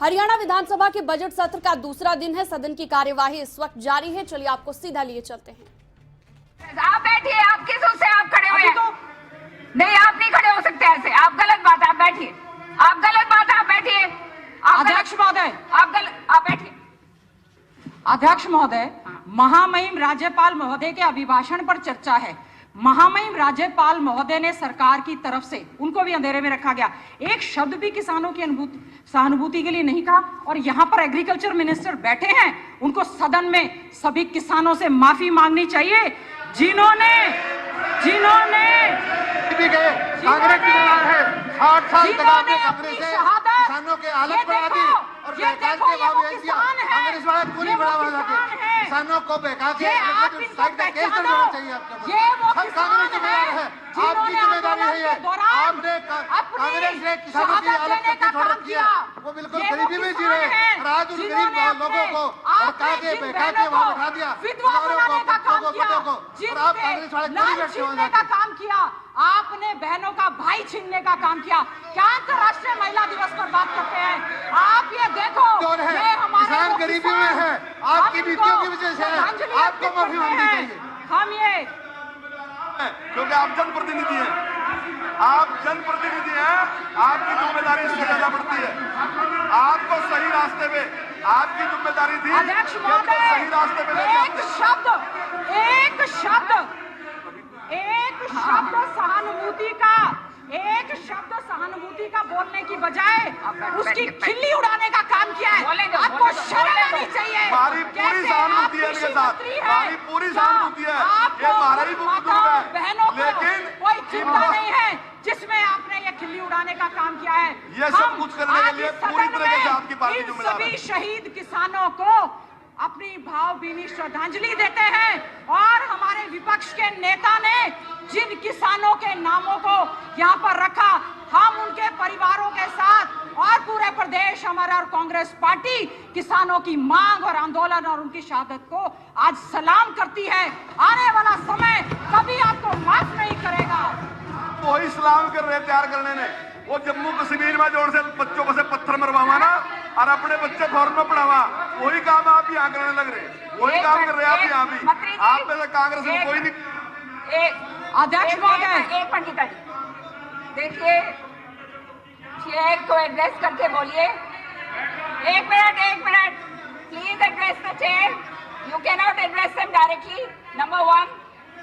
हरियाणा विधानसभा के बजट सत्र का दूसरा दिन है। सदन की कार्यवाही इस वक्त जारी है। चलिए आपको सीधा लिए चलते हैं। आप बैठिए, आप किस उससे आप खड़े हुए हैं? नहीं, आप नहीं खड़े हो सकते ऐसे, आप गलत बात है, आप बैठिए। आप गलत बात है, आप बैठिए। अध्यक्ष महोदय, आप बैठिए। अध्यक्ष महोदय, महामहिम राज्यपाल महोदय के अभिभाषण पर चर्चा है। महामहिम राज्यपाल महोदय ने सरकार की तरफ से, उनको भी अंधेरे में रखा गया, एक शब्द भी किसानों की सहानुभूति के लिए नहीं कहा। और यहाँ पर एग्रीकल्चर मिनिस्टर बैठे हैं, उनको सदन में सभी किसानों से माफी मांगनी चाहिए जिन्होंने कांग्रेस की सरकार है। 60 साल तक आपने कांग्रेस से किसानों के हालत बना दी और बेकार के भाव बेच दिया। कांग्रेस वाले पूरी बढ़ावा जाके किसानों को बेकार के साइड का केस दर्ज होना चाहिए आपके ऊपर। सब कांग्रेस जिम्मेदार है, आपकी जिम्मेदारी है ये। आपने कांग्रेस ने किसानों की हालत करके छोड़ रखी है, वो बिल्कुल गरीबी में जी रहे हैं और आज उन गरीब लोगों को भड़का के बेकार के भाव बैठा दिया, और आप कांग्रेस वाले पूरी बैठे हो का काम किया, आपने बहनों का भाई छीनने का काम किया। क्या अंतर्राष्ट्रीय महिला दिवस पर बात करते हैं आप? ये देखो, ये हमारे किसान गरीबी में है, आपकी नीतियों की वजह से है, आपको माफी मांगनी चाहिए। हम ये क्योंकि आप जनप्रतिनिधि हैं, आप जनप्रतिनिधि हैं, आपकी जिम्मेदारी इससे ज्यादा बढ़ती है। आपको सही रास्ते पे, आपकी जिम्मेदारी थी अध्यक्ष कि महोदय, सही रास्ते पे एक शब्द सहानुभूति का बोलने की बजाय उसकी खिल्ली उड़ाने का काम किया है। आपको शर्म आनी चाहिए। हमारी पूरी सहानुभूति है इनके साथ, हमारी पूरी सहानुभूति है, ये हमारा ही बहनों को लेकिन कोई चिंता नहीं है जिसमें आपने ये खिल्ली उड़ाने का काम किया है। ये सब कुछ करने के लिए पूरी तरह से आपकी पार्टी जिम्मेदार है। सभी शहीद किसानों को अपनी भावभीनी श्रद्धांजलि देते हैं और हमारे विपक्ष के नेता ने जिन किसानों के नामों को यहाँ पर रखा, हम उनके परिवारों के साथ और पूरे प्रदेश हमारा और कांग्रेस पार्टी किसानों की मांग और आंदोलन और उनकी शहादत को आज सलाम करती है। आने वाला समय कभी आपको माफ नहीं करेगा। वही सलाम कर रहे तैयार करने ने, वो जम्मू कश्मीर में जोड़ से बच्चों को से पत्थर मरवावा ना और अपने बच्चे फौरन में पढ़ावा, वही काम आप यहाँ करने लग रहे, वही काम कर रहे हैं आप यहाँ भी। आप में से कांग्रेस में कोई नहीं। अध्यक्ष महोदय, एक मिनट गीता जी, देखिए चेयर को एड्रेस करके बोलिए। एक minute please address the chair. You can not address them directly, number 1।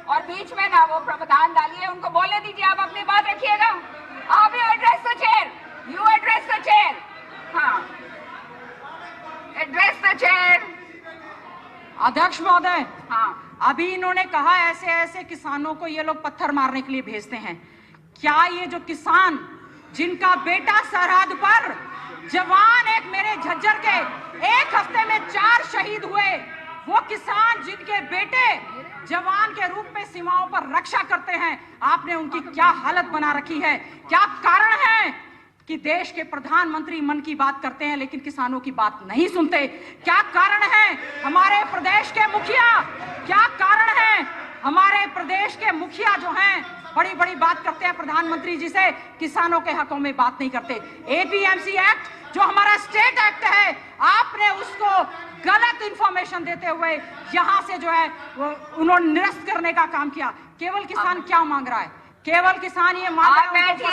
और बीच में ना वो प्रावधान डालिए, उनको बोलने दीजिए, आप अपनी बात रखिएगा। आप you address the chair, you address the chair. हाँ, एड्रेस द चेयर। अध्यक्ष महोदय, हाँ, अभी इन्होंने कहा ऐसे ऐसे किसानों को ये लोग पत्थर मारने के लिए भेजते हैं। क्या ये जो किसान जिनका बेटा सरहद पर जवान, एक मेरे झज्जर के 1 हफ्ते में 4 शहीद हुए, वो किसान जिनके बेटे जवान के रूप में सीमाओं पर रक्षा करते हैं, आपने उनकी क्या हालत बना रखी है? क्या कारण है कि देश के प्रधानमंत्री मन की बात करते हैं लेकिन किसानों की बात नहीं सुनते? क्या कारण है हमारे प्रदेश के मुखिया, क्या कारण है हमारे प्रदेश के मुखिया जो हैं बड़ी बड़ी बात करते हैं प्रधानमंत्री जी से, किसानों के हकों में बात नहीं करते? एपीएमसी एक्ट जो हमारा स्टेट एक्ट है, आपने उसको गलत इंफॉर्मेशन देते हुए यहां से जो है उन्होंने निरस्त करने का काम किया। केवल किसान क्या मांग रहा है? केवल किसान ये मांग रहा है कि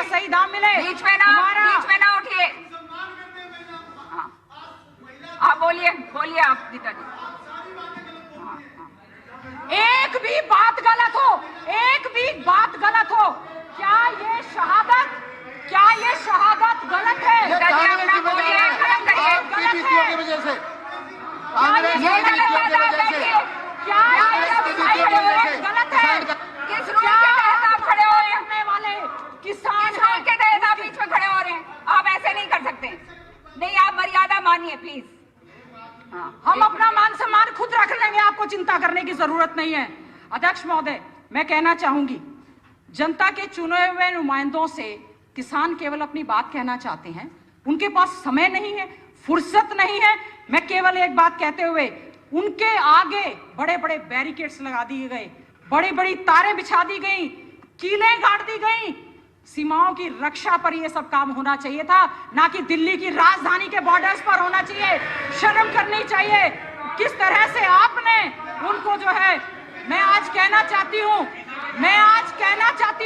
सही दाम मिले। बीच में ना उठिए। आप बोलिए आप गीता जी। एक भी बात गलत हो, क्या ये शहादत गलत है? आपकी नीतियों की वजह से, कांग्रेस की नीतियों की वजह से, क्या गलत है? किस रूल के तहत आप खड़े हो रहे हैं? वाले किसान के तहत आप बीच में खड़े हो रहे हैं, आप ऐसे नहीं कर सकते। नहीं, आप मर्यादा मानिए प्लीज। हम अपना मान सम्मान खुद रख लेंगे, आपको चिंता करने की जरूरत नहीं है। अध्यक्ष महोदय, मैं कहना चाहूंगी, जनता के चुने हुए नुमाइंदों से किसान केवल अपनी बात कहना चाहते हैं, उनके पास समय नहीं है, फुर्सत नहीं है। मैं केवल एक बात कहते हुए, उनके आगे बड़े बड़े बैरिकेड्स लगा दिए गए, बड़ी बड़ी तारें बिछा दी गई, कीलें गाड़ दी गई, सीमाओं की रक्षा पर ये सब काम होना चाहिए था, ना कि दिल्ली की राजधानी के बॉर्डर्स पर होना चाहिए। शर्म करनी चाहिए किस तरह से आपने उनको जो है, मैं आज कहना चाहती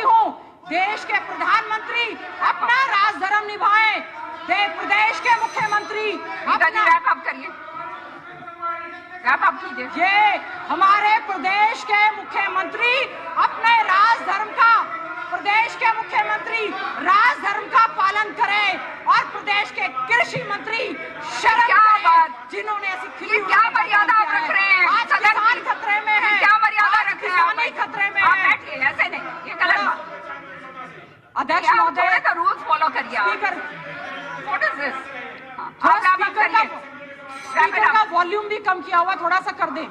हूं देश के प्रधानमंत्री अपना राजधर्म निभाएं, प्रदेश के मुख्यमंत्री रैप अप करिए, रैप अप कीजिए। ये हमारे प्रदेश के मुख्यमंत्री अपने प्रदेश के मुख्यमंत्री राजधर्म का पालन करें और प्रदेश के कृषि मंत्री शर्म करें, जिन्होंने ऐसी खिली क्या मर्यादा आप रख रहे हैं? आज किसान खतरे में है, क्या मर्यादा रख रहे हैं? किसानी खतरे में आप है। बैठिए, ऐसे नहीं, ये गलत बात। अध्यक्ष महोदय, का रूल्स फॉलो करिए। Speaker, what is this? Speaker का वॉल्यूम भी कम किया हुआ, थोड़ा सा कर दें।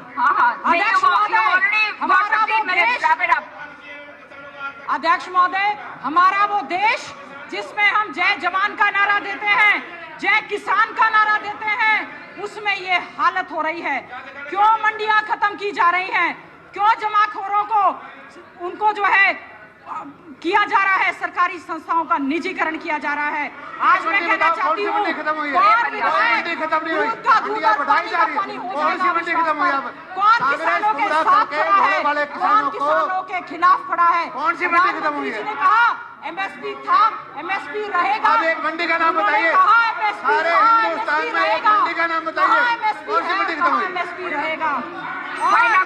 अध्यक्ष महोदय, हमारा वो देश जिसमें हम जय जवान का नारा देते हैं, जय किसान का नारा देते हैं, उसमें ये हालत हो रही है। क्यों मंडियां खत्म की जा रही हैं? क्यों जमाखोरों को उनको जो है किया जा रहा है, सरकारी संस्थाओं का निजीकरण किया जा रहा है। आज मैं कहना चाहती हूँ, कौन किसानों के साथ खड़ा है, कौन किसानों के खिलाफ खड़ा है? कौन सी मंडी खत्म हुई है? ने कहा एमएसपी था, एमएसपी रहेगा। अब एक मंडी का नाम बताइए, सारे हिंदुस्तान में एक मंडी का नाम बताइए, कौन सी मंडी खत्म हुई? एमएसपी रहेगा।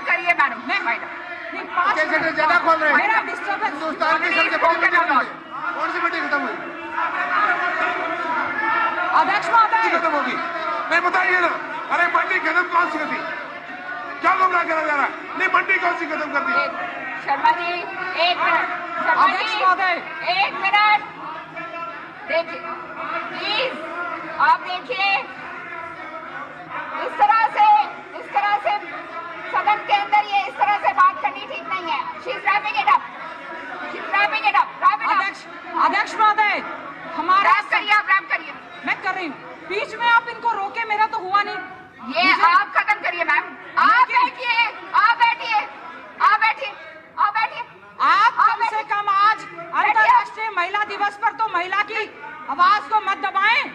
करिए मैडम, ज्यादा खोल रहे हैं, डिस्टर्बेंस हिंदुस्तान की सबसे बड़ी मंडी खत्म हुई, कौन सी मंडी खत्म हुई? अध्यक्ष महोदय, खत्म होगी, नहीं बताइए ना। अरे मंडी खत्म कौन सी थी? क्या गुमराह करा जा रहा है? नहीं, मंडी कौन सी खत्म कर दी? शर्मा जी, एक मिनट। अध्यक्ष महोदय, एक मिनट देखिए प्लीज, आप देखिए, इस तरह से सदन के अंदर ये इस तरह से बात करनी ठीक नहीं है। She's wrapping it up. अध्यक्ष महोदय, हमारा रैप करिए, आप रैप करिए। मैं कर रही हूँ, बीच में आप इनको रोके, मेरा तो हुआ नहीं। ये आप खत्म करिए मैम, आप बैठिए। आप कम से कम आज अंतर्राष्ट्रीय महिला दिवस पर तो महिला की आवाज को मत दबाएं।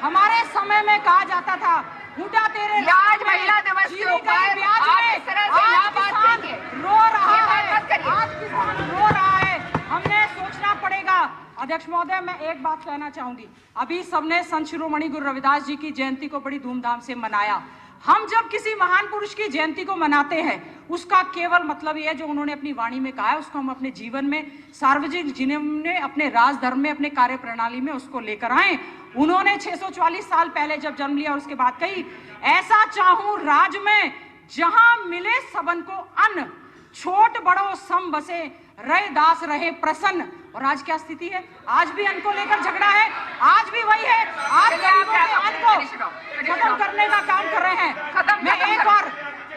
हमारे समय में कहा जाता था, हूटा तेरे आज महिला दिवस के ऊपर आप इस तरह से ना बात करिए, रो रहा है, मत करिए। आज किसान रो रहा है, हमने सोचना पड़ेगा। अध्यक्ष महोदय, मैं एक बात कहना चाहूंगी, अभी सबने संत शिरोमणि गुरु रविदास जी की जयंती को बड़ी धूमधाम से मनाया। हम जब किसी महान पुरुष की जयंती को मनाते हैं, उसका केवल मतलब यह है जो उन्होंने अपनी वाणी में कहा है, उसको हम अपने जीवन में, सार्वजनिक जीवन में, अपने राजधर्म में, अपने कार्य प्रणाली में उसको लेकर आए। उन्होंने 640 साल पहले जब जन्म लिया और उसके बाद कही, ऐसा चाहूं राज में जहां मिले सबन को अन्न, छोट बड़ो सम बसे, रहे दास रहे प्रसन्न। और आज क्या स्थिति है? आज भी अन्न को लेकर झगड़ा है, आज भी वही है। आप गरीबों के अन्न को खत्म करने का काम कर रहे हैं। मैं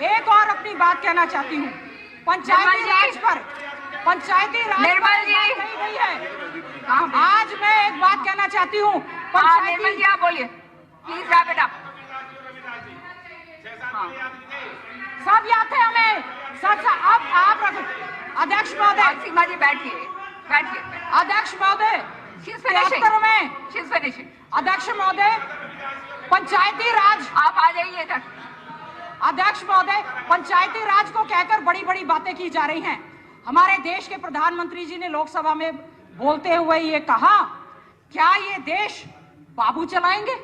एक और अपनी बात कहना चाहती हूँ, पंचायती राज निर्मल जी नहीं गई है। आज मैं एक बात कहना चाहती हूँ, निर्मल जी आप बोलिए प्लीज, रैप इट अप। सब याद है हमें, सब अब आप रखो। अध्यक्ष महोदय, सीमा जी बैठिए। अध्यक्ष महोदय, अध्यक्ष महोदय, पंचायती राज, आप आ जाइए इधर। अध्यक्ष महोदय, पंचायती राज को कहकर बड़ी बड़ी बातें की जा रही हैं। हमारे देश के प्रधानमंत्री जी ने लोकसभा में बोलते हुए ये कहा, क्या ये देश बाबू चलाएंगे?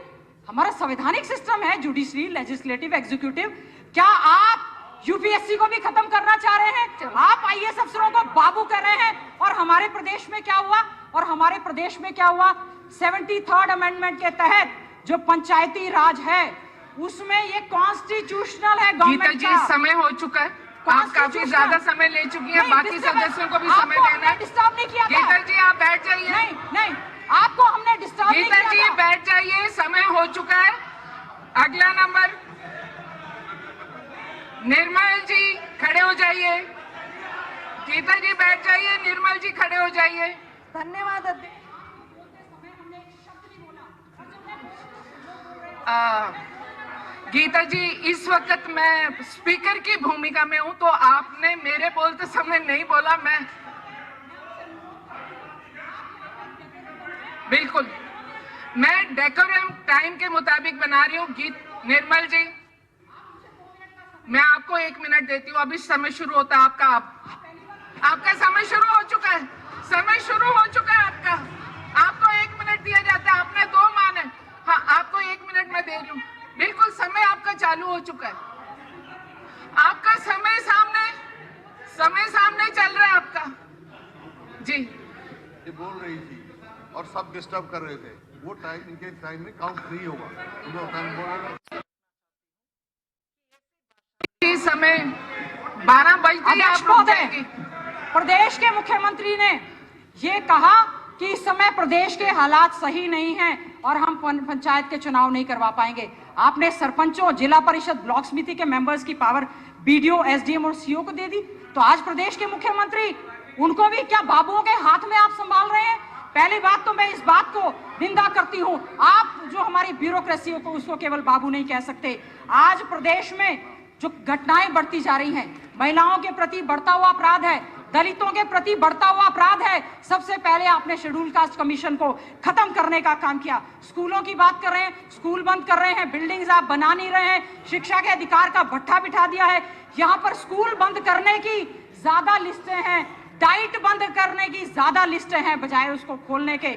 हमारा संवैधानिक सिस्टम है, जुडिशरी, लेजिस्लेटिव, एग्जीक्यूटिव। क्या आप यूपीएससी को भी खत्म करना चाह रहे हैं? आप आईएएस अफसरों को बाबू कर रहे हैं। और हमारे प्रदेश में क्या हुआ? 73rd अमेंडमेंट के तहत जो पंचायती राज है, उसमें ये कॉन्स्टिट्यूशनल है गवर्नमेंट जी, समय हो चुका है, आप काफी ज्यादा समय ले चुकी हैं, बाकी सदस्यों को भी समय देना है। डिस्टर्ब नहीं किया गीता जी आप बैठ जाइए। नहीं, आपको हमने डिस्टर्ब नहीं किया। गीता जी बैठ जाइए, समय हो चुका है। अगला नंबर, निर्मल जी खड़े हो जाइए। गीता जी बैठ जाइए, निर्मल जी खड़े हो जाइए। धन्यवाद। गीता जी, इस वक्त मैं स्पीकर की भूमिका में हूं, तो आपने मेरे बोलते समय नहीं बोला। मैं बिल्कुल, मैं डेकोरम टाइम के मुताबिक बना रही हूँ। गीत निर्मल जी, मैं आपको 1 मिनट देती हूँ। अभी समय शुरू होता है आपका। आपका समय शुरू हो चुका है, समय शुरू हो चुका है आपका। आपको 1 मिनट दिया जाता है, आपने 2 माने। हाँ, आपको 1 मिनट मैं दे रही हूँ। बिल्कुल, समय आपका चालू हो चुका है। आपका समय सामने चल रहा है आपका। जी, ये बोल रही थी और सब डिस्टर्ब कर रहे थे, वो टाइम इनके टाइम में काउंट नहीं होगा। उनको टाइम बोला समय 12 बजते ही अध्यक्ष आप रुक महोदय, जाएंगे। प्रदेश के मुख्यमंत्री ने ये कहा कि इस समय प्रदेश के हालात सही नहीं हैं और हम पंचायत के चुनाव नहीं करवा पाएंगे। आपने सरपंचों, जिला परिषद, ब्लॉक समिति के मेंबर्स की पावर बीडीओ, एसडीएम और सीओ को दे दी, तो आज प्रदेश के मुख्यमंत्री उनको भी क्या बाबुओं के हाथ में आप संभाल रहे हैं? पहली बात तो मैं इस बात को निंदा करती हूं, आप जो हमारी ब्यूरोक्रेसी को उसको केवल बाबू नहीं कह सकते। आज प्रदेश में जो घटनाएं बढ़ती जा रही हैं, महिलाओं के प्रति बढ़ता हुआ अपराध है, दलितों के प्रति बढ़ता हुआ अपराध है। सबसे पहले आपने शेड्यूल कास्ट कमीशन को खत्म करने का काम किया। स्कूलों की बात कर रहे हैं, स्कूल बंद कर रहे हैं, बिल्डिंग्स आप बना नहीं रहे हैं, शिक्षा के अधिकार का भट्ठा बिठा दिया है। यहाँ पर स्कूल बंद करने की ज्यादा लिस्टें हैं, डाइट बंद करने की ज्यादा लिस्टें हैं बजाय उसको खोलने के।